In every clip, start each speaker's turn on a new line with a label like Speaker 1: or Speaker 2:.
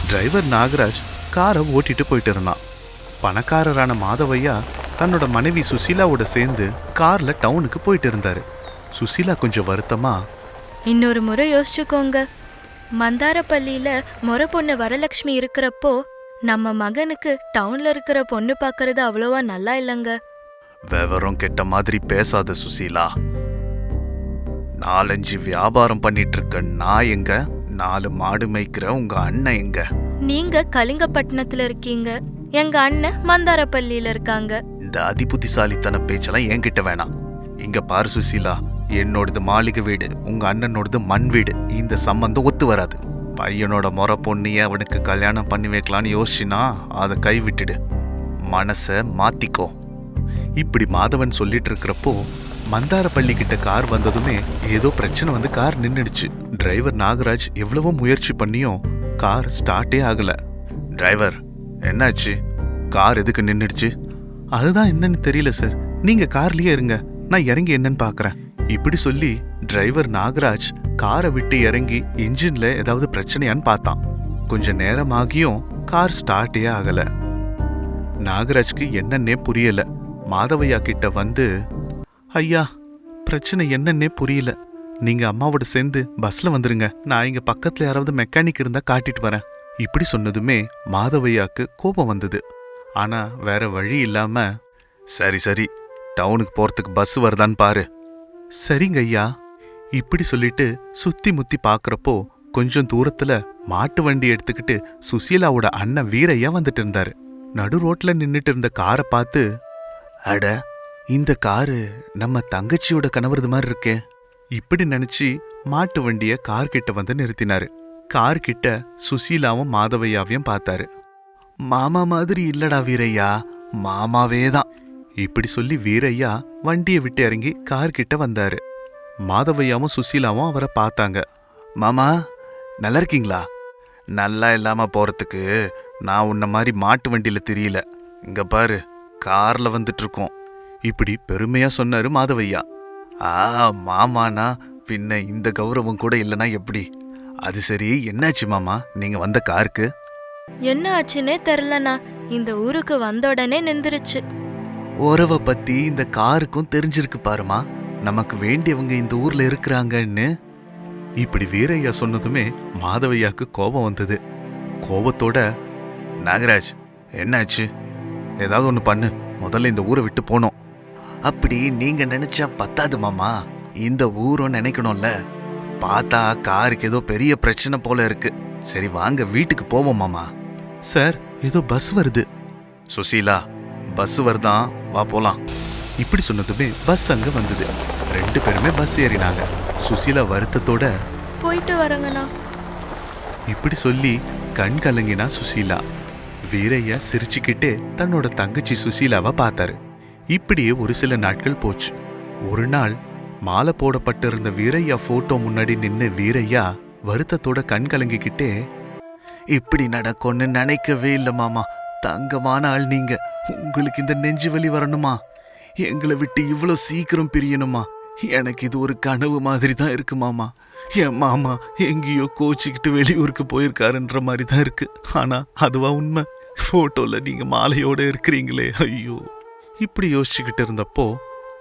Speaker 1: Driver Nagaraj காரை ஓட்டிட்டு போயிட்டு இருந்தான். பணக்காரரான மாதவையா தன்னோட மனைவி சுசீலாவோட சேர்ந்து கார்ல டவுனுக்கு போயிட்டு இருந்தாரு. சுசீலா கொஞ்சம் வருத்தமா,
Speaker 2: இன்னொரு முறை யோசிச்சுக்கோங்க. மந்தாரப்பள்ளியில முறை பொண்ணு வரலட்சுமி இருக்கிறப்போ நம்ம மகனுக்கு டவுன்ல இருக்கிற பொண்ணு பார்க்கறது அவ்வளோவா நல்லா இல்லைங்க.
Speaker 1: விவரம் கெட்ட மாதிரி பேசாத சுசீலா. 4-5 வியாபாரம் பண்ணிட்டு இருக்க நான் எங்க, 4 மாடு மேய்க்கிற உங்க அண்ணன் எங்க?
Speaker 2: நீங்க கலிங்கப்பட்டினத்துல இருக்கீங்க, எங்க அண்ணன் மந்தாரப்பள்ளியில இருக்காங்க.
Speaker 1: இந்த அதிபுத்திசாலித்தன பேச்செல்லாம் என்கிட்ட வேணாம். இங்க பாரு சுசீலா, என்னோடது மாளிகை வீடு, உங்க அண்ணனோடது மண் வீடு. இந்த சம்பந்தம் ஒத்து வராது. பையனோட முறை பொண்ணிய அவனுக்கு கல்யாணம் பண்ணி வைக்கலான்னு யோசிச்சுனா அதை கைவிட்டுடு, மனச மாத்திக்கோ. இப்படி மாதவன் சொல்லிட்டு இருக்கிறப்போ மந்தாரப்பள்ளி கிட்ட கார் வந்ததுமே ஏதோ பிரச்சனை வந்து கார் நின்னுடுச்சு. டிரைவர் நாகராஜ் எவ்வளவோ முயற்சி பண்ணியும் கார் ஸ்டார்ட்டே ஆகல. டிரைவர், என்னாச்சு? கார் எதுக்கு நின்னுடுச்சு? அதுதான் என்னன்னு தெரியல சார், நீங்க கார்லயே இருங்க, நான் இறங்கி என்னன்னு பாக்குறேன். இப்படி சொல்லி டிரைவர் நாகராஜ் காரை விட்டு இறங்கி இன்ஜின்ல ஏதாவது பிரச்சனையான்னு பார்த்தான். கொஞ்ச நேரம் ஆகியும் கார் ஸ்டார்ட்டே ஆகல. நாகராஜ்க்கு என்னன்னே புரியல. மாதவையா கிட்ட வந்து, ஐயா, பிரச்சனை என்னன்னே புரியல, நீங்க அம்மாவோட சேர்ந்து பஸ்ல வந்துருங்க, நான் இங்க பக்கத்துல யாராவது மெக்கானிக் இருந்தா காட்டிட்டு வரேன். இப்படி சொன்னதுமே மாதவையாக்கு கோபம் வந்தது. ஆனா வேற வழி இல்லாம, சரி சரி, டவுனுக்கு போறதுக்கு பஸ் வருதான்னு பாரு. சரிங்க ஐயா. இப்படி சொல்லிட்டு சுத்தி முத்தி பாக்குறப்போ கொஞ்சம் தூரத்துல மாட்டு வண்டி எடுத்துக்கிட்டு சுசீலாவோட அண்ணன் வீரையா வந்துட்டு இருந்தாரு. நடு ரோட்ல நின்னுட்டு இருந்த காரை பார்த்து, அட, இந்த காரு நம்ம தங்கச்சியோட கணவரது மாதிரி இருக்கே. இப்படி நினைச்சு மாட்டு வண்டிய கார் கிட்ட வந்து நிறுத்தினாரு. கார் கிட்ட சுசீலாவும் மாதவையாவையும் பார்த்தாரு. மாமா மாதிரி இல்லடா வீரையா, மாமாவே தான். இப்படி சொல்லி வீரையா வண்டியை விட்டு இறங்கி கார் கிட்ட வந்தாரு. மாதவையாவும் சுசீலாவும் அவரை பார்த்தாங்க. மாமா, நல்லா இருக்கீங்களா? நல்லா இல்லாம போறதுக்கு நான் உன்ன மாதிரி மாட்டு வண்டியில தெரியல, இங்க பாரு, கார்ல வந்துட்டு இருக்கோம். இப்படி பெருமையா சொன்னாரு மாதவையா. மாமானா பின்ன இந்த கௌரவம் கூட இல்லைனா எப்படி? அது சரி, என்னாச்சு மாமா நீங்க வந்த காருக்கு?
Speaker 2: என்ன ஆச்சுன்னே தெரிலண்ணா, இந்த ஊருக்கு வந்த உடனே நின்றுச்சு.
Speaker 1: உறவை பத்தி இந்த காருக்கும் தெரிஞ்சிருக்கு பாருமா, நமக்கு வேண்டியவங்க இந்த ஊர்ல இருக்கிறாங்கன்னு. இப்படி வீரையா சொன்னதுமே மாதவையாக்கு கோபம் வந்தது. கோபத்தோட, நாகராஜ், என்னாச்சு? ஏதாவது ஒண்ணு பண்ணு, முதல்ல இந்த ஊரை விட்டு போனோம். அப்படி நீங்க நினைச்சா பத்தாது மாமா, இந்த ஊரும் நினைக்கணும்ல. பார்த்தா காருக்கு ஏதோ பெரிய பிரச்சனை போல இருக்கு. சரி வாங்க வீட்டுக்கு போவோம் மாமா. சார், ஏதோ பஸ் வருது. சுசீலா, பஸ் வருதான், வா போலாம். இப்படி சொன்னதுமே பஸ் அங்க வந்தது. 2 பேருமே பஸ் ஏறினாங்க. சுசீலா வருத்தத்தோட,
Speaker 2: போயிட்டு வரங்கண்ணா.
Speaker 1: இப்படி சொல்லி கண் கலங்கினா சுசீலா. வீரையா சிரிச்சுக்கிட்டே தன்னோட தங்கச்சி சுசீலாவை பார்த்தாரு. இப்படியே ஒரு சில நாட்கள் போச்சு. ஒரு நாள் மாலை போடப்பட்டிருந்த வீரையா போட்டோ முன்னாடி நின்னு வீரையா வருத்தத்தோட கண் கலங்கிக்கிட்டே, இப்படி நடக்கும்னு நினைக்கவே இல்லை மாமா, தங்கமான ஆள் நீங்க, உங்களுக்கு இந்த நெஞ்சு வலி வரணுமா? எங்களை விட்டு இவ்வளோ சீக்கிரம் பிரியணுமா? எனக்கு இது ஒரு கனவு மாதிரி தான் இருக்கு மாமா. என் மாமா எங்கேயோ கோச்சிக்கிட்டு வெளியூருக்கு போயிருக்காருன்ற மாதிரி தான் இருக்கு. ஆனா அதுவா உண்மை? போட்டோல நீங்க மாலையோட இருக்கிறீங்களே, ஐயோ. இப்படி யோசிச்சுக்கிட்டு இருந்தப்போ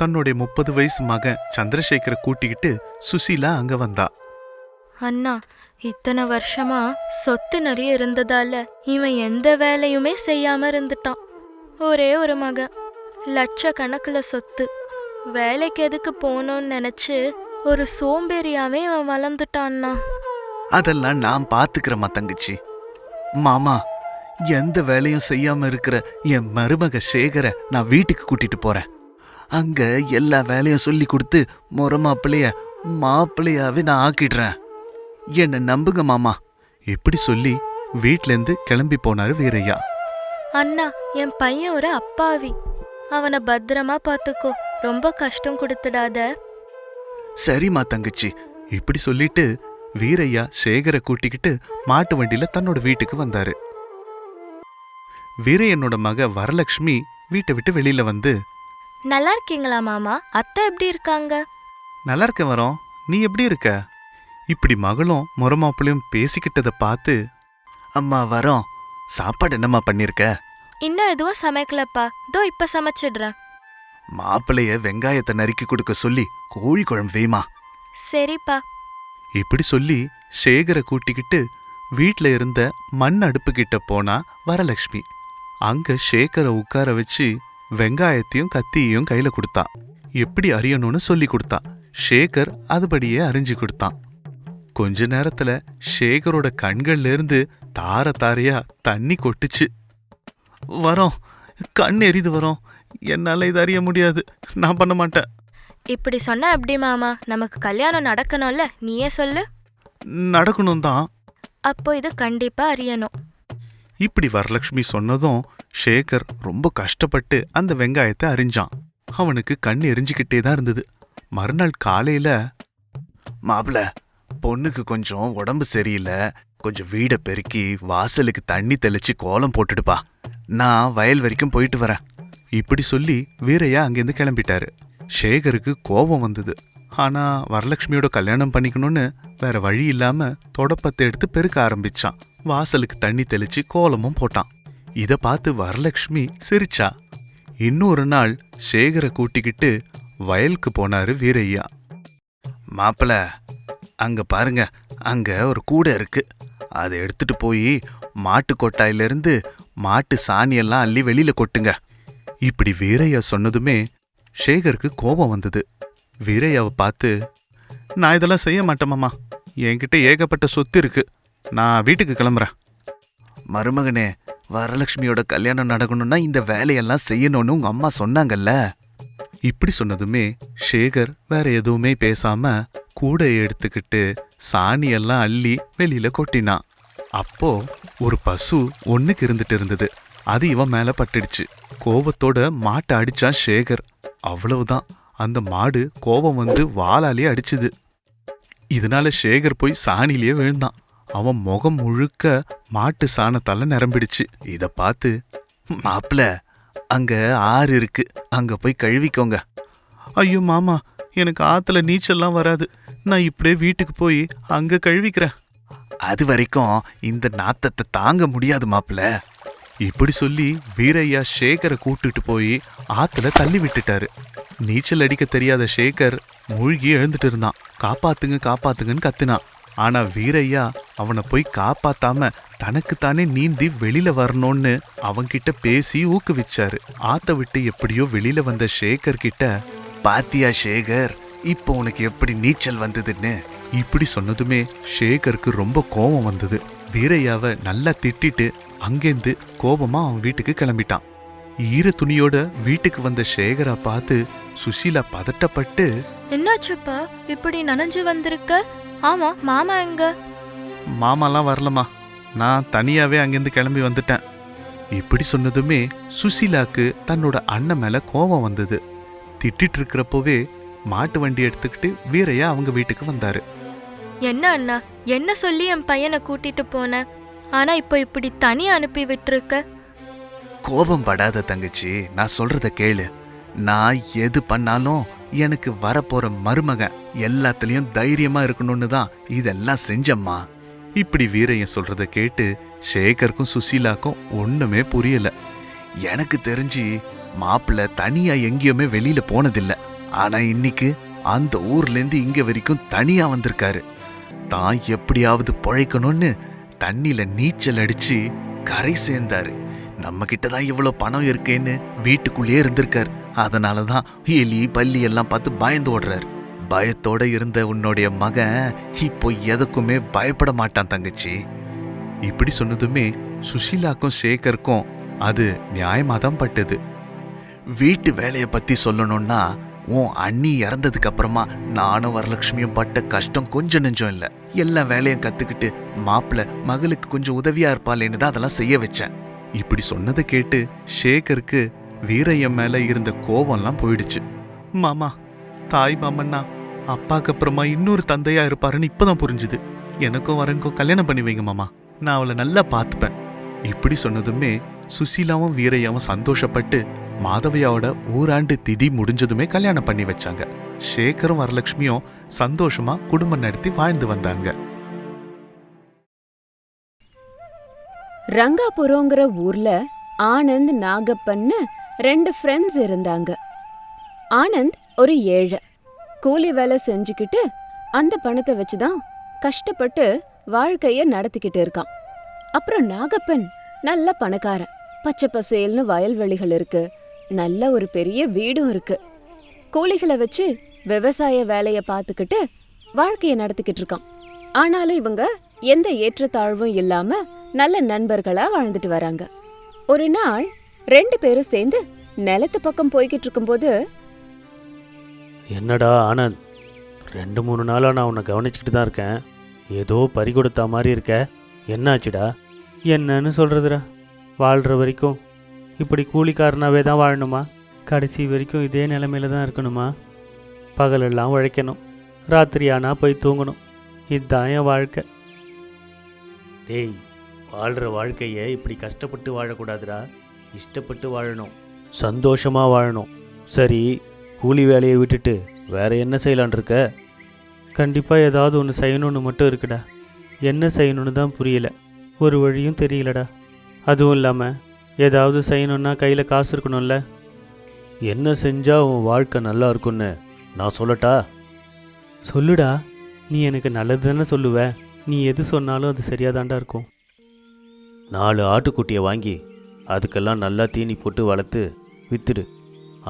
Speaker 1: தன்னுடைய 30 வயசு மகன் சந்திரசேகரை கூட்டிக்கிட்டு சுசீலா அங்க வந்தா.
Speaker 2: அண்ணா, இத்தனை வருஷமா சொத்து நிறைய இருந்ததால இவன் எந்த வேலையுமே செய்யாம இருந்துட்டான். ஒரே ஒரு மகன், லட்சக்கணக்குல சொத்து. வேலைக்கு எதுக்கு போனோன்னு நினைச்சு ஒரு சோம்பேறியாவே இவன் வளர்ந்துட்டான்னா.
Speaker 1: அதெல்லாம் நான் பாத்துக்கிறேம்மா தங்கச்சி. மாமா, எந்த வேலையும் செய்யாம இருக்கிற என் மருமக சேகரை நான் வீட்டுக்கு கூட்டிட்டு போறேன். அங்க எல்லா வேலையும் சொல்லி கொடுத்து முறை மாப்பிள்ளையாவே நான் ஆக்கிடுறேன். என்ன நம்புங்க மாமா. இப்படி சொல்லி வீட்ல இருந்து கிளம்பி போனாரு வீரையா.
Speaker 2: அண்ணா, என் பையன் ஒரு அப்பாவி, அவனை பத்திரமா பாத்துக்கோ, ரொம்ப கஷ்டம் கொடுத்துடாத.
Speaker 1: சரிம்மா தங்கச்சி. இப்படி சொல்லிட்டு வீரையா சேகரை கூட்டிக்கிட்டு மாட்டு வண்டியில தன்னோட வீட்டுக்கு வந்தாரு. வீரையனோட மக வரலட்சுமி வீட்டை விட்டு வெளியில வந்து,
Speaker 2: நல்லா இருக்கீங்களா மாமா? அத்தை எப்படி இருக்காங்க?
Speaker 1: நல்லா இருக்க வரோம், நீ எப்படி இருக்க? இப்படி மகளும் முறமாப்பிளையும் பேசிக்கிட்டதை பார்த்து, அம்மா வரோம். சாப்பாடு என்னம்மா பண்ணிருக்க?
Speaker 2: இன்னும் எதுவும் சமைக்கலப்பா, இதோ இப்ப சமைச்சிடுறேன்.
Speaker 1: மாப்பிள்ளைய வெங்காயத்தை நறுக்கி கொடுக்க சொல்லி கோழி குழம்பு வேமா.
Speaker 2: சரிப்பா.
Speaker 1: இப்படி சொல்லி சேகரை கூட்டிக்கிட்டு வீட்ல இருந்த மண் அடுப்பு கிட்ட போனா வரலட்சுமி. அங்க சேகரை உட்கார வச்சு வெங்காயத்தையும் கத்தியையும் கையில கொடுத்தான். எப்படி அறியணும்னு சொல்லி கொடுத்தான். சேகர் அதுபடியே அறிஞ்சு கொடுத்தான். கொஞ்ச நேரத்துல சேகரோட கண்கள்ல இருந்து தார தாரையா தண்ணி கொட்டுச்சு. வரோம், கண் எரிது வரோம். என்னால இது அறிய முடியாது, நான் பண்ண மாட்டேன்.
Speaker 2: இப்படி சொன்னா எப்படி மாமா? நமக்கு கல்யாணம் நடக்கணும்ல, நீயே சொல்லு.
Speaker 1: நடக்கணும் தான்.
Speaker 2: அப்போ இது கண்டிப்பா அறியணும்.
Speaker 1: இப்படி வரலட்சுமி சொன்னதும் சேகர் ரொம்ப கஷ்டப்பட்டு அந்த வெங்காயத்தை அறிஞ்சான். அவனுக்கு கண் எரிஞ்சுக்கிட்டே தான் இருந்தது. மறுநாள் காலையில, மாப்பிள, பொண்ணுக்கு கொஞ்சம் உடம்பு சரியில்லை, கொஞ்சம் வீடை பெருக்கி வாசலுக்கு தண்ணி தெளிச்சு கோலம் போட்டுடுப்பா, நான் வயல் வரைக்கும் போயிட்டு வரேன். இப்படி சொல்லி வீரையா அங்கேருந்து கிளம்பிட்டாரு. சேகருக்கு கோபம் வந்தது. ஆனா வரலட்சுமியோட கல்யாணம் பண்ணிக்கணும்னு வேற வழி இல்லாம தொடப்பத்தை எடுத்து பெருக்க ஆரம்பிச்சான். வாசலுக்கு தண்ணி தெளிச்சு கோலமும் போட்டான். இத பார்த்து வரலட்சுமி சிரிச்சா. இன்னொரு நாள் சேகரை கூட்டிக்கிட்டு வயலுக்கு போனாரு வீரையா. மாப்பிள, அங்க பாருங்க, அங்க ஒரு கூடை இருக்கு, அதை எடுத்துட்டு போய் மாட்டு கொட்டாயிலிருந்து மாட்டு சாணியெல்லாம் அள்ளி வெளியில கொட்டுங்க. இப்படி வீரையா சொன்னதுமே சேகருக்கு கோபம் வந்தது. வீரையாவை பார்த்து, நான் இதெல்லாம் செய்ய மாட்டேமாமா, என்கிட்ட ஏகப்பட்ட சொத்து இருக்கு, நான் வீட்டுக்கு கிளம்புறேன். மருமகனே, வரலட்சுமியோட கல்யாணம் நடக்கணும்னா இந்த வேலையெல்லாம் செய்யணும்னு உங்க அம்மா சொன்னாங்கல்ல. இப்படி சொன்னதுமே சேகர் வேற எதுவுமே பேசாம கூடையை எடுத்துக்கிட்டு சாணியெல்லாம் அள்ளி வெளியில கொட்டினான். அப்போ ஒரு பசு ஒண்ணுக்கு இருந்துட்டு இருந்தது. அது இவன் மேல பட்டுடுச்சு. கோபத்தோட மாட்டை அடிச்சான் சேகர். அவ்வளவுதான், அந்த மாடு கோபம் வந்து வாளாலேயே அடிச்சுது. இதனால சேகர் போய் சாணிலேயே விழுந்தான். அவன் முகம் முழுக்க மாட்டு சாணத்தால நிரம்பிடுச்சு. இத பார்த்து, மாப்பிள, அங்க ஆறு இருக்கு, அங்க போய் கழுவிக்கோங்க. ஐயோ மாமா, எனக்கு ஆத்துல நீச்சல்லாம் வராது, நான் இப்படியே வீட்டுக்கு போய் அங்க கழுவிக்கிறேன். அது வரைக்கும் இந்த நாத்தத்தை தாங்க முடியாது மாப்பிள. இப்படி சொல்லி வீரையா சேகரை கூட்டிட்டு போய் ஆத்துல தள்ளி விட்டுட்டாரு. நீச்சல் அடிக்க தெரியாத சேகர் மூழ்கி எழுந்துட்டு இருந்தான். காப்பாத்துங்க காப்பாத்துங்கன்னு கத்தினான். ஆனா வீரையா அவனை போய் காப்பாத்தாம தனக்குத்தானே நீந்தி வெளியில வரணும்னு அவன்கிட்ட பேசி ஊக்குவிச்சாரு. ஆத்த விட்டு எப்படியோ வெளியில வந்த சேகர் கிட்ட, பாத்தியா சேகர், இப்போ உனக்கு எப்படி நீச்சல் வந்ததுன்னு. இப்படி சொன்னதுமே சேகருக்கு ரொம்ப கோபம் வந்தது. வீரையாவை நல்லா திட்டிட்டு அங்கேருந்து கோபமா அவன் வீட்டுக்கு கிளம்பிட்டான். ஈர துணியோட வீட்டுக்கு வந்த சேகரை பார்த்து சுசீலா பதட்டப்பட்டு,
Speaker 2: என்னாச்சுப்பா, இப்படி நனைஞ்சு வந்திருக்க? ஆமா, மாமா எங்க?
Speaker 1: மாமாலாம் வரலமா, நான் தனியாவே அங்கேருந்து கிளம்பி வந்துட்டேன். இப்படி சொன்னதுமே சுசீலாக்கு தன்னோட அண்ணன் மேல கோபம் வந்தது. திட்டிட்டு இருக்கிறப்போவே மாட்டு வண்டி எடுத்துக்கிட்டு வீரையா அவங்க வீட்டுக்கு வந்தாரு.
Speaker 2: என்ன அண்ணா, என்ன சொல்லி என் பையனை கூட்டிட்டு போன, ஆனா இப்போ இப்படி தனியா அனுப்பி விட்டுருக்க?
Speaker 1: கோபம் படாத தங்கச்சி, நான் சொல்றத கேளு. நான் எது பண்ணாலும் எனக்கு வரப்போற மருமகன் எல்லாத்துலயும் தைரியமா இருக்கணும்னு தான் இதெல்லாம் செஞ்சம்மா. இப்படி வீரையன் சொல்றத கேட்டு சேகருக்கும் சுசீலாக்கும் ஒண்ணுமே புரியல. எனக்கு தெரிஞ்சு மாப்பிள்ள தனியா எங்கேயுமே வெளியில போனதில்ல. ஆனா இன்னைக்கு அந்த ஊர்ல இருந்து இங்க வரைக்கும் தனியா வந்திருக்காரு. தான் எப்படியாவது பொழைக்கணும்னு தண்ணில நீச்சல் அடிச்சு கரை சேர்ந்தாரு. நம்ம கிட்டதான் இவ்வளவு பணம் இருக்கேன்னு வீட்டுக்குள்ளே இருந்திருக்காரு. அதனாலதான் எலி பல்லி எல்லாம் பார்த்து பயந்து ஓடுறாரு. பயத்தோட இருந்த உன்னுடைய மகன் இப்போ எதுக்குமே பயப்பட மாட்டான் தங்கச்சி. இப்படி சொன்னதுமே சுசீலாக்கும் சேகருக்கும் அது நியாயமாதான் பட்டது. வீட்டு வேலையை பத்தி சொல்லணும்னா, உன் அண்ணி இறந்ததுக்கு அப்புறமா நானும் வரலட்சுமியும் பட்ட கஷ்டம் கொஞ்சம் நெஞ்சம் இல்லை. எல்லா வேலையும் கத்துக்கிட்டு மாப்பிள்ள மகளுக்கு கொஞ்சம் உதவியா இருப்பாளேன்னு தான் அதெல்லாம் செய்ய வச்சேன். இப்படி சொன்னதை கேட்டு சேகருக்கு வீரையன் மேல இருந்த கோவம்லாம் போயிடுச்சு. மாமா, தாய் மாமன்னா அப்பாக்கு அப்புறமா இன்னொரு தந்தையா இருப்பாருன்னு இப்பதான் புரிஞ்சுது. எனக்கும் வரனுக்கும் கல்யாணம் பண்ணி வைங்க மாமா, நான் அவளை நல்லா பார்த்துப்பேன். இப்படி சொன்னதுமே சுசீலாவும் வீரையாவும் சந்தோஷப்பட்டு மாதவியாவோட ஓராண்டு திதி முடிஞ்சதுமே கல்யாணம் பண்ணி வச்சாங்க. சேகரும் வரலட்சுமியும் சந்தோஷமா குடும்பம் நடத்தி வாழ்ந்து வந்தாங்க.
Speaker 3: ரங்காபுரங்கிற ஊர்ல ஆனந்த் நாகப்பன்னு 2 ஃப்ரெண்ட்ஸ் இருந்தாங்க. ஆனந்த் ஒரு ஏழை. கூலி வேலை செஞ்சுக்கிட்டு அந்த பணத்தை வச்சுதான் கஷ்டப்பட்டு வாழ்க்கைய நடத்திக்கிட்டு இருக்கான். அப்புறம் நாகப்பன் நல்ல பணக்காரன். பச்சை பசேல்னு வயல்வெளிகள் இருக்கு, நல்ல ஒரு பெரிய வீடும் இருக்கு. கூலிகளை வச்சு விவசாய வேலைய பார்த்துக்கிட்டு வாழ்க்கைய நடத்திக்கிட்டு இருக்கான். ஆனாலும் இவங்க எந்த ஏற்றத்தாழ்வும் இல்லாம நல்ல நண்பர்களா வாழ்ந்துட்டு வராங்க. ஒரு நாள் 2 பேரும் சேர்ந்து நிலத்து பக்கம் போய்கிட்டு இருக்கும்போது,
Speaker 4: என்னடா ஆனந்த், 2-3 நாளாக நான் உன்னை கவனிச்சுக்கிட்டு தான் இருக்கேன். ஏதோ பறி கொடுத்தா மாதிரி இருக்க. என்னாச்சுடா? என்னன்னு சொல்கிறதுடா, வாழ்கிற வரைக்கும் இப்படி கூலிக்காரனாவே தான் வாழணுமா? கடைசி வரைக்கும் இதே நிலைமையில தான் இருக்கணுமா? பகலெல்லாம் உழைக்கணும், ராத்திரி ஆனால் போய் தூங்கணும். இதுதான் என் வாழ்க்கை. டேய், வாழ்கிற வாழ்க்கையை இப்படி கஷ்டப்பட்டு வாழக்கூடாதுடா. இஷ்டப்பட்டு வாழணும், சந்தோஷமாக வாழணும். சரி, கூலி வேலையை விட்டுட்டு வேற என்ன செய்யலான் இருக்க? கண்டிப்பாக ஏதாவது ஒன்று செய்யணும்னு மட்டும் இருக்குடா. என்ன செய்யணும்னு தான் புரியல, ஒரு வழியும் தெரியலடா. அதுவும் இல்லாமல் ஏதாவது செய்யணுன்னா கையில் காசு இருக்கணும்ல. என்ன செஞ்சால் உன் வாழ்க்கை நல்லா இருக்குன்னு நான் சொல்லட்டா? சொல்லுடா, நீ எனக்கு நல்லது தானே சொல்லுவ. நீ எது சொன்னாலும் அது சரியாதாண்டா இருக்கும். 4 ஆட்டுக்குட்டியை வாங்கி அதுக்கெல்லாம் நல்லா தீனி போட்டு வளர்த்து விற்றுடு.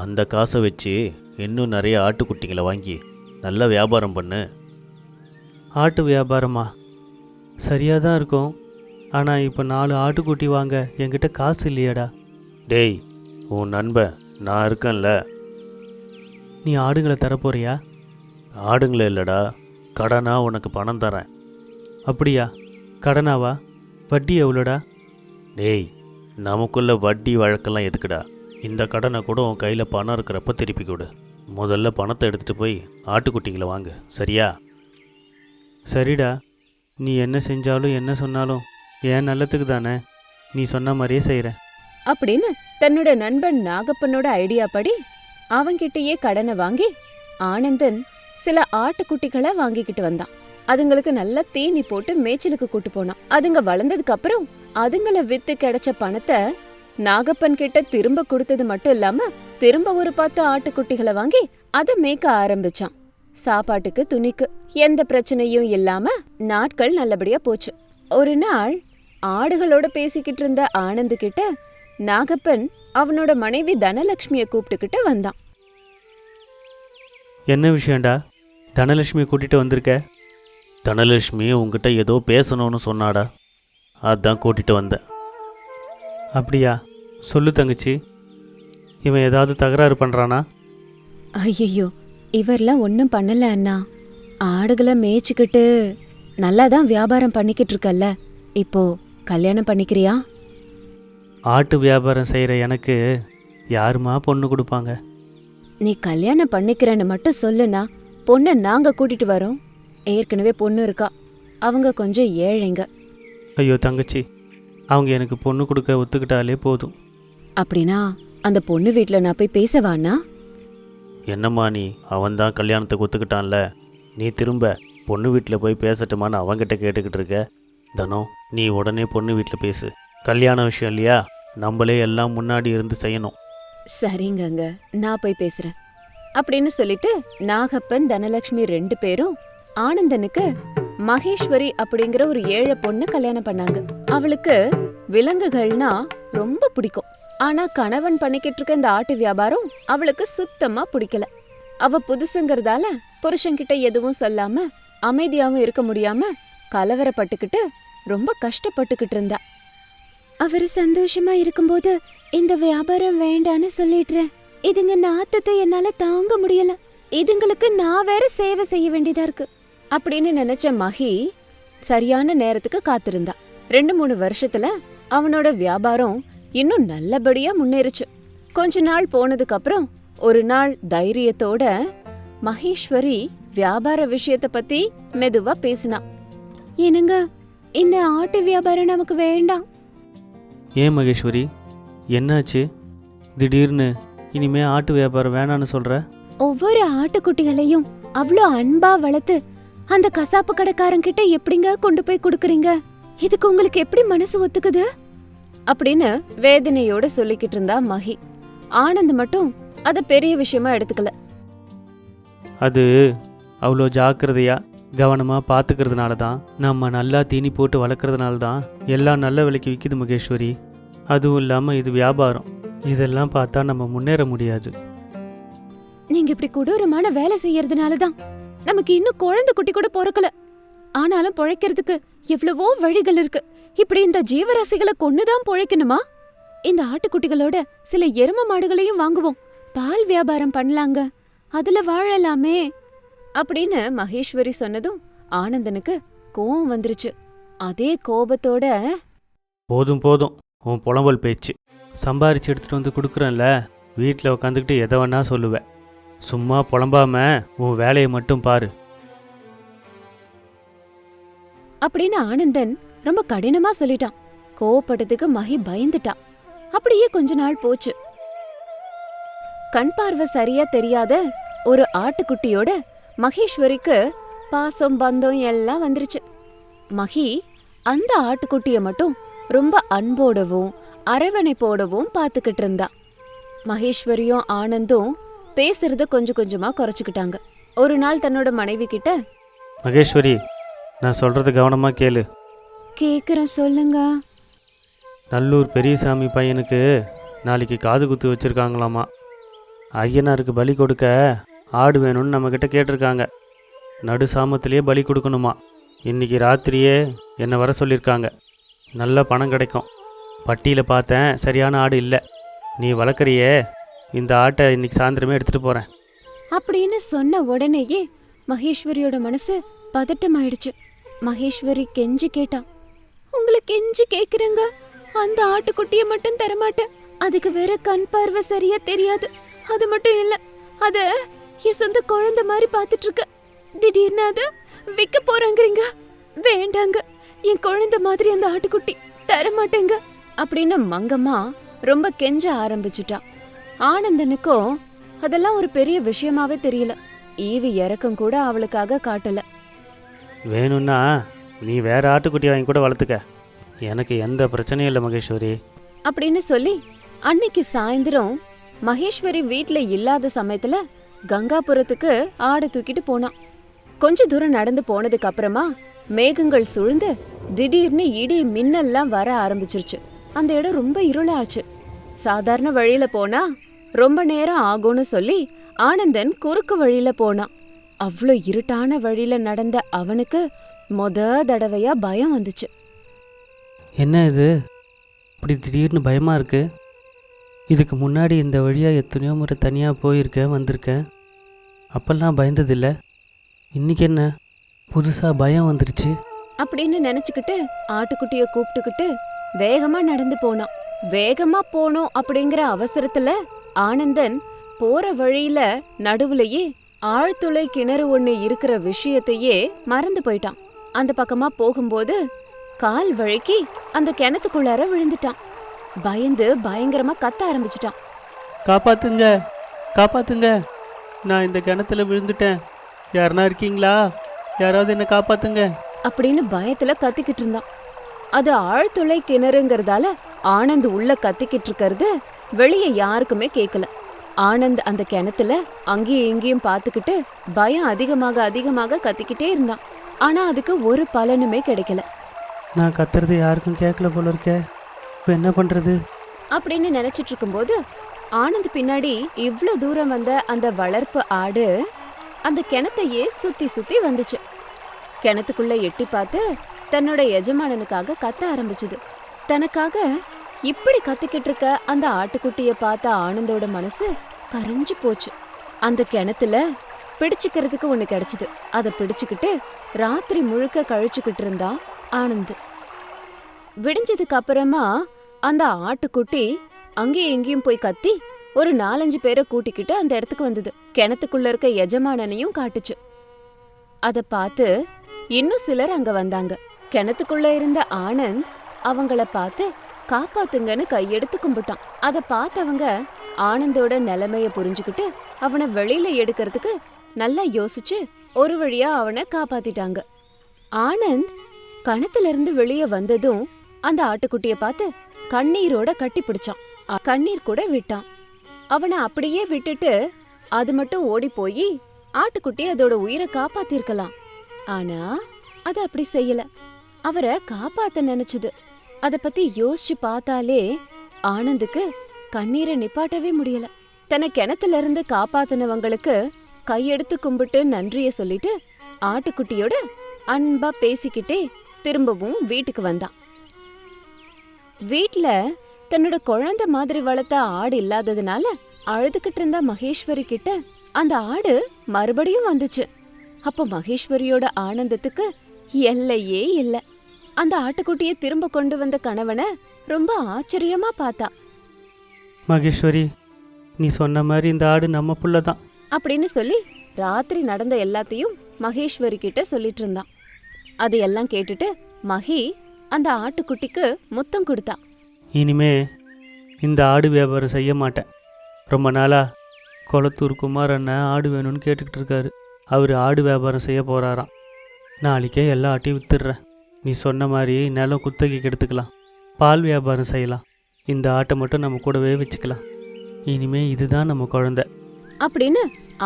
Speaker 4: அந்த காசை வச்சு இன்னும் நிறைய ஆட்டுக்குட்டிங்களை வாங்கி நல்ல வியாபாரம் பண்ணு. ஆட்டு வியாபாரமா? சரியாக தான் இருக்கும். ஆனால் இப்போ 4 ஆட்டுக்குட்டி வாங்க என்கிட்ட காசு இல்லையாடா. டேய், உன் நண்பன் நான் இருக்கேன்ல. நீ ஆடுங்களை தரப்போறியா? ஆடுங்களை இல்லைடா, கடனா உனக்கு பணம் தரேன். அப்படியா? கடனாவா? வட்டி எவ்வளோடா? டேய், நமக்குள்ள வட்டி வழக்கெல்லாம் எதுக்குடா? இந்த கடனை கூட உன் கையில் பணம் இருக்கிறப்ப திருப்பி கொடு. முதல்ல பணத்தை எடுத்துகிட்டு போய் ஆட்டுக்குட்டிகளை வாங்கு, சரியா? சரிடா, நீ என்ன செஞ்சாலும் என்ன சொன்னாலும் ஏன் நல்லதுக்கு தானே. நீ சொன்ன மாதிரியே செய்கிறேன்
Speaker 3: அப்படின்னு தன்னோட நண்பன் நாகப்பனோட ஐடியா படி அவங்கிட்டயே கடனை வாங்கி ஆனந்தன் சில ஆட்டுக்குட்டிகளை வாங்கிக்கிட்டு வந்தான். அதுங்களுக்கு நல்லா தீனி போட்டு மேய்ச்சலுக்கு கூட்டு போனான். அதுங்க வளர்ந்ததுக்கு அப்புறம் அதுங்கள வித்து கிடைச்ச பணத்தை நாகப்பன் கிட்ட திரும்ப கொடுத்தது மட்டும் இல்லாம திரும்ப ஒரு 10 ஆட்டுக்குட்டிகளை வாங்கி அதை மேய்க்க ஆரம்பிச்சான். சாப்பாட்டுக்கு துணிக்கு எந்த பிரச்சனையும் இல்லாம நாட்கள் நல்லபடியா போச்சு. ஒரு நாள் ஆடுகளோட பேசிக்கிட்டு இருந்த ஆனந்த் கிட்ட நாகப்பன் அவனோட மனைவி தனலட்சுமிய கூப்பிட்டுக்கிட்டு வந்தான்.
Speaker 4: என்ன விஷயம்டா, தனலட்சுமியை கூட்டிகிட்டு வந்திருக்க? தனலட்சுமி உங்ககிட்ட ஏதோ பேசணும்னு சொன்னாடா, அதான் கூட்டிகிட்டு வந்தேன். அப்படியா? சொல்லு தங்கச்சி, இவன் ஏதாவது தகராறு பண்ணுறானா?
Speaker 3: ஐயோ, இவர்லாம் ஒன்றும் பண்ணல அண்ணா. ஆடுகளை மேய்ச்சிக்கிட்டு நல்லா தான் வியாபாரம் பண்ணிக்கிட்டு இருக்கல்ல. இப்போ கல்யாணம் பண்ணிக்கிறியா?
Speaker 4: ஆட்டு வியாபாரம் செய்கிற எனக்கு யாருமா பொண்ணு கொடுப்பாங்க?
Speaker 3: நீ கல்யாணம் பண்ணிக்கிறேன்னு மட்டும் சொல்லுண்ணா, பொண்ணை நாங்க கூட்டிட்டு வரோம். ஏற்கனவே பொண்ணு இருக்கா, அவங்க கொஞ்சம் ஏழைங்க.
Speaker 4: ஐயோ தங்கச்சி, அவங்க எனக்கு பொண்ணு கொடுக்க ஒத்துக்கிட்டாலே போதும்.
Speaker 3: அப்படின்னா அந்த பொண்ணு வீட்டில் நான் போய் பேசவாண்ணா?
Speaker 4: என்னம்மா நீ, அவன்தான் கல்யாணத்துக்கு ஒத்துக்கிட்டான்ல, நீ திரும்ப பொண்ணு வீட்டில் போய் பேசட்டுமான்னு அவன்கிட்ட கேட்டுக்கிட்டு இருக்க. தனம், நீ உடனே பொண்ணு வீட்டில் பேசு. கல்யாண விஷயம் இல்லையா, நம்மளே எல்லாம் முன்னாடி இருந்து செய்யணும்.
Speaker 3: சரிங்கங்க, நான் போய் பேசுறேன் அப்படின்னு சொல்லிட்டு நாகப்பன் தனலட்சுமி 2 பேரும் ஆனந்தனுக்கு மகேஸ்வரி அப்படிங்கிற ஒரு ஏழை பொண்ணு கல்யாணம் பண்ணாங்க. அவளுக்கு விலங்குகள்னா ரொம்ப பிடிக்கும். ஆனா கணவன் பண்ணிக்கிட்டு இருக்க இந்த ஆட்டு வியாபாரம் அவளுக்கு சுத்தமா பிடிக்கல. அவ புதுசுங்கிறதால புருஷன்கிட்ட எதுவும் சொல்லாம அமைதியாவும் இருக்க முடியாம கலவரப்பட்டுக்கிட்டு ரொம்ப கஷ்டப்பட்டுக்கிட்டு இருந்தா. அவரு சந்தோஷமா இருக்கும்போது இந்த வியாபாரம் வேண்டான்னு சொல்லிடுறேன். இதுங்க நாத்தத்தை என்னால தாங்க முடியல. இதுங்களுக்கு நான் வேற சேவை செய்ய வேண்டியதா இருக்கு அப்படின்னு நினைச்ச மகி சரியான நேரத்துக்கு காத்திருந்தா. 2-3 வருஷத்துல அவனோட வியாபாரம் இன்னும் நல்லபடியா முன்னேறிச்சு. கொஞ்ச நாள் போனதுக்கு அப்புறம் ஒரு நாள் தைரியத்தோட மகேஸ்வரி வியாபார விஷயத்த பத்தி மெதுவா பேசினா. என்னங்க, இந்த ஆட்டு வியாபாரம் நமக்கு வேண்டாம்.
Speaker 4: ஏன் மகேஸ்வரி, என்னாச்சு திடீர்னு இனிமே ஆட்டு வியாபாரம் வேணான்னு சொல்ற?
Speaker 3: ஒவ்வொரு ஆட்டுக்குட்டிகளையும் அவ்வளோ அன்பா வளர்த்து அந்த கசாப்பு கடைக்காரங்கிட்ட எப்படிங்க கொண்டு போய் கொடுக்குறீங்க? இதுக்கு உங்களுக்கு எப்படி மனசு ஒத்துக்குது? அப்படின்னு வேதனையோட சொல்லிக்கிட்டு இருந்தா மகி. ஆனந்த் மட்டும் அத பெரிய விஷயமா எடுத்துக்கல.
Speaker 4: அது அவ்வளோ ஜாக்கிரதையா கவனமாக பார்த்துக்கிறதுனால தான், நம்ம நல்லா தீனி போட்டு வளர்க்குறதுனால தான் எல்லாம் நல்ல விலைக்கு விற்கிது மகேஸ்வரி. அதுவும் இல்லாமல் இது வியாபாரம். இதெல்லாம் பார்த்தா நம்ம முன்னேற முடியாது.
Speaker 3: நீங்க இப்படி கொடூரமான வேலை செய்யறதுனாலதான் நமக்கு இன்னும் குழந்தை குட்டி கூட பிறக்கல. ஆனாலும் பொழைக்கிறதுக்கு எவ்வளவோ வழிகள் இருக்கு. இப்படி இந்த ஜீவராசிகளை கொன்னுதான் பொழைக்கணுமா? இந்த ஆட்டுக்குட்டிகளோட சில எரும மாடுகளையும் வாங்குவோம், பால் வியாபாரம் பண்ணலாங்க, அதுல வாழலாமே அப்படின்னு மகேஸ்வரி சொன்னதும் ஆனந்தனுக்கு கோவம் வந்துருச்சு. அதே கோபத்தோட,
Speaker 4: போதும் போதும் உன் புலம்பல் பேச்சு. சம்பாரிச்சு எடுத்துகிட்டு வந்து கொடுக்குறேன்ல, வீட்டில் உட்காந்துக்கிட்டு எதை வேணா சொல்லுவேன். சும்மா புலம்பாம உன் வேலையை மட்டும் பாரு
Speaker 3: அப்படின்னு ஆனந்தன் ரொம்ப கடினமா சொல்லிட்டான். கோவப்பட்டதுக்கு மகி பயந்துட்டான். அப்படியே கொஞ்ச நாள் போச்சு. கண் பார்வை சரியா தெரியாத ஒரு ஆட்டுக்குட்டியோட மகேஸ்வரிக்கு பாசம் பந்தம் எல்லாம் வந்துருச்சு. மகி அந்த ஆட்டுக்குட்டிய மட்டும் ரொம்ப அன்போடவும் அரவணைப்போடவும் பாத்துக்கிட்டு இருந்தா. மகேஸ்வரியும் ஆனந்தும் பேசுறத கொஞ்சம் கொஞ்சமா குறைச்சுக்கிட்டாங்க. ஒரு நாள் தன்னோட மனைவி கிட்ட,
Speaker 4: மகேஸ்வரி, நான் சொல்கிறது கவனமாக கேளு.
Speaker 3: கேக்குறேன் சொல்லுங்க.
Speaker 4: நல்லூர் பெரியசாமி பையனுக்கு நாளைக்கு காது குத்து வச்சுருக்காங்களாமா. ஐயனாருக்கு பலி கொடுக்க ஆடு வேணும்னு நம்மக்கிட்ட கேட்டிருக்காங்க. நடு சாமத்திலேயே பலி கொடுக்கணுமா. இன்றைக்கி ராத்திரியே என்னை வர சொல்லியிருக்காங்க. நல்ல பணம் கிடைக்கும். பட்டியில் பார்த்தேன், சரியான ஆடு இல்லை. நீ வளர்க்குறியே, இந்த ஆட்டை இன்னைக்கு சாயந்தரமே எடுத்துகிட்டு போகிறேன்
Speaker 3: அப்படின்னு சொன்ன உடனேயே மகேஸ்வரியோட மனசு பதட்டமாயிடுச்சு. மகேஸ்வரி கெஞ்சி கேட்டா, உங்களை கெஞ்சி கேக்குறேங்க, அந்த ஆட்டுக்குட்டிய மட்டும் தரமாட்டேன். அதுக்கு வேற கண் பார்வை சரியா தெரியாது. அது மட்டும் இல்ல, அத என் சொந்த குழந்தை மாதிரி பாத்துட்டு இருக்க. திடீர்னு அத விற்க போறாங்கறீங்க. வேண்டாங்க, என் குழந்தை மாதிரி அந்த ஆட்டுக்குட்டி தரமாட்டேங்க அப்படின்னு மங்கம்மா ரொம்ப கெஞ்ச ஆரம்பிச்சுட்டா. ஆனந்தனுக்கும் அதெல்லாம் ஒரு பெரிய விஷயமாவே தெரியல. ஈவி இறக்கம் கூட அவளுக்காக காட்டல.
Speaker 4: வேணும்னா நீ வேற ஆட்டுக்குட்டி வாங்கி கூட வளர்த்துக்க, எனக்கு எந்த பிரச்சனையும் இல்லை மகேஸ்வரி
Speaker 3: அப்படின்னு சொல்லி அன்னைக்கு சாயந்தரம் மகேஸ்வரி வீட்ல இல்லாத சமயத்துல கங்காபுரத்துக்கு ஆடை தூக்கிட்டு போனான். கொஞ்ச தூரம் நடந்து போனதுக்கு அப்புறமா மேகங்கள் சூழ்ந்து திடீர்னு இடி மின்னல்லாம் வர ஆரம்பிச்சிருச்சு. அந்த இடம் ரொம்ப இருளாச்சு. சாதாரண வழியில போனா ரொம்ப நேரம் ஆகும்னு சொல்லி ஆனந்தன் குறுக்கு வழியில போனான். அவ்ளோ இருட்டான வழியில நடந்த அவனுக்கு தடவையா பயம் வந்துச்சு.
Speaker 4: என்ன இது இப்படி திடீர்னு பயமாக இருக்கு? இதுக்கு முன்னாடி இந்த வழியாக எத்தனையோ முறை தனியாக போயிருக்கேன், வந்திருக்கேன். அப்பெல்லாம் பயந்ததில்லை. இன்னைக்கு என்ன புதுசாக பயம் வந்துருச்சு
Speaker 3: அப்படின்னு நினைச்சுக்கிட்டு ஆட்டுக்குட்டிய கூப்பிட்டுக்கிட்டு வேகமா நடந்து போனான். வேகமா போனோம் அப்படிங்கிற அவசரத்துல ஆனந்தன் போற வழியில நடுவுலயே ஆழ்துளை கிணறு ஒண்ணு இருக்கிற விஷயத்தையே மறந்து போயிட்டான். அந்த பக்கமா போகும்போது கால் வழுக்கி அந்த கிணத்துக்குள்ளார விழுந்துட்டான். பயந்து பயங்கரமா கத்த ஆரம்பிச்சிட்டான்.
Speaker 4: காப்பாத்துங்க, காப்பாத்துங்க, நான் இந்த கிணத்துல விழுந்துட்டேன், யாருன்னா இருக்கீங்களா, யாராவது என்ன காப்பாத்துங்க
Speaker 3: அப்படின்னு பயத்துல கத்திக்கிட்டு இருந்தான். அது ஆழ்துளை கிணறுங்கிறதால ஆனந்த் உள்ள கத்திக்கிட்டு இருக்கிறது வெளியே யாருக்குமே கேட்கல. ஆனந்த் அந்த கிணத்துல அங்கேயும் இங்கேயும் பார்த்துக்கிட்டு பயம் அதிகமாக அதிகமாக கத்திக்கிட்டே இருந்தான். ஆனா அதுக்கு ஒரு பலனுமே கிடைக்கல.
Speaker 4: நான் கத்துறது யாருக்கும் கேட்கல போல இருக்கே, இப்போ என்ன பண்றது
Speaker 3: அப்படின்னு நினைச்சிட்டு இருக்கும்போது ஆனந்த் பின்னாடி இவ்ளோ தூரம் வந்த அந்த வளர்ப்பு ஆடு அந்த கிணத்தையே சுத்தி சுத்தி வந்துச்சு. கிணத்துக்குள்ள எட்டி பார்த்து தன்னோட எஜமானனுக்காக கத்த ஆரம்பிச்சுது. தனக்காக இப்படி கத்திக்கிட்டு இருக்க அந்த ஆட்டுக்குட்டிய பார்த்த ஆனந்தோட மனசு கரைஞ்சு போச்சு. அந்த கிணத்துல பிடிச்சுக்கிறதுக்கு ஒண்ணு கிடைச்சது. அதை பிடிச்சுக்கிட்டு ராத்திரி முழுக்க கழிச்சுக்கிட்டு இருந்தா ஆனந்த். விடிஞ்சதுக்கு அப்புறமா அந்த ஆட்டுக்குட்டி அங்கேயும் எங்கேயும் போய் கத்தி ஒரு 4-5 பேரை கூட்டிக்கிட்டு அந்த இடத்துக்கு வந்தது. கிணத்துக்குள்ள இருக்க எஜமானனையும் காட்டுச்சு. அத பார்த்து இன்னும் சிலர் அங்க வந்தாங்க. கிணத்துக்குள்ள இருந்த ஆனந்த் அவங்கள பார்த்து காப்பாத்துங்கன்னு கையெடுத்து கும்பிட்டான். அத பார்த்தவங்க ஆனந்தோட நிலைமைய புரிஞ்சுக்கிட்டு அவனை வெளியில எடுக்கிறதுக்கு நல்லா யோசிச்சு ஒரு வழியா அவனை காப்பாத்திட்டாங்க. ஆனந்த் கிணத்துல இருந்து வெளியே வந்ததும் அந்த ஆட்டுக்குட்டிய பார்த்து கண்ணீரோட கட்டி பிடிச்சான். கண்ணீர் கூட விட்டான். அவனை அப்படியே விட்டுட்டு அது மட்டும் ஓடி போய் ஆட்டுக்குட்டி அதோட உயிரை காப்பாத்திருக்கலாம். ஆனா அது அப்படி செய்யல. அவரை காப்பாத்த நினைச்சுது. அத பத்தி யோசிச்சு பார்த்தாலே ஆனந்துக்கு கண்ணீரை நிப்பாட்டவே முடியல. தன்னை கிணத்துல இருந்து காப்பாத்தினவங்களுக்கு கையெடுத்து கும்பிட்டு நன்றிய சொல்லிட்டு ஆட்டுக்குட்டியோட அன்பா பேசிக்கிட்டே திரும்பவும் வீட்டுக்கு வந்தான். வீட்ல தன்னோட குழந்தை மாதிரி வளர்த்த ஆடு இல்லாததுனால அழுதுகிட்டு இருந்த மகேஸ்வரி கிட்ட அந்த ஆடு மறுபடியும் வந்துச்சு. அப்போ மகேஸ்வரியோட ஆனந்தத்துக்கு எல்லையே இல்ல. அந்த ஆட்டுக்குட்டிய திரும்ப கொண்டு வந்த கணவனை ரொம்ப ஆச்சரியமா பார்த்தா.
Speaker 4: மகேஸ்வரி, நீ சொன்ன மாதிரி இந்த ஆடு நம்ம புள்ள தான்.
Speaker 3: அப்படின்னு சொல்லி ராத்திரி நடந்த எல்லாத்தையும் மகேஸ்வரி கிட்ட சொல்லிட்டு இருந்தான். அதையெல்லாம் கேட்டுட்டு மகி அந்த ஆட்டுக்குட்டிக்கு முத்தம் கொடுத்தா.
Speaker 4: இனிமே இந்த ஆடு வியாபாரம் செய்ய மாட்டேன். ரொம்ப நாளா கொளத்தூர் குமார் அண்ணன் ஆடு வேணும்னு கேட்டுக்கிட்டு இருக்காரு. அவர் ஆடு வியாபாரம் செய்ய போகிறாராம். நாளைக்கே எல்லா ஆட்டையும் வித்துடுறேன். நீ சொன்ன மாதிரி நிலம் குத்தகைக்கு எடுத்துக்கலாம். பால் வியாபாரம் செய்யலாம். இந்த ஆட்டை மட்டும் நம்ம கூடவே வச்சுக்கலாம். இனிமே இதுதான் நம்ம குழந்தை
Speaker 3: அப்படின்னு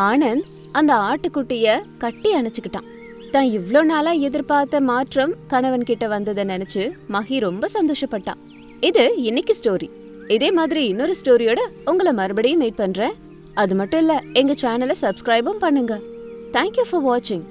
Speaker 3: ஆனந்த் அந்த ஆட்டுக்குட்டிய கட்டி அணைச்சுக்கிட்டான். தான் இவ்ளோ நாளா எதிர்பார்த்த மாற்றம் கணவன் கிட்ட வந்ததை நினைச்சு மகி ரொம்ப சந்தோஷப்பட்டான். இது இன்னைக்கு ஸ்டோரி. இதே மாதிரி இன்னொரு ஸ்டோரியோட உங்களை மறுபடியும் மீட் பண்றேன். அது மட்டும் இல்ல, எங்க சேனலை சப்ஸ்கிரைபும் பண்ணுங்க. தேங்க்யூ ஃபார் வாட்சிங்.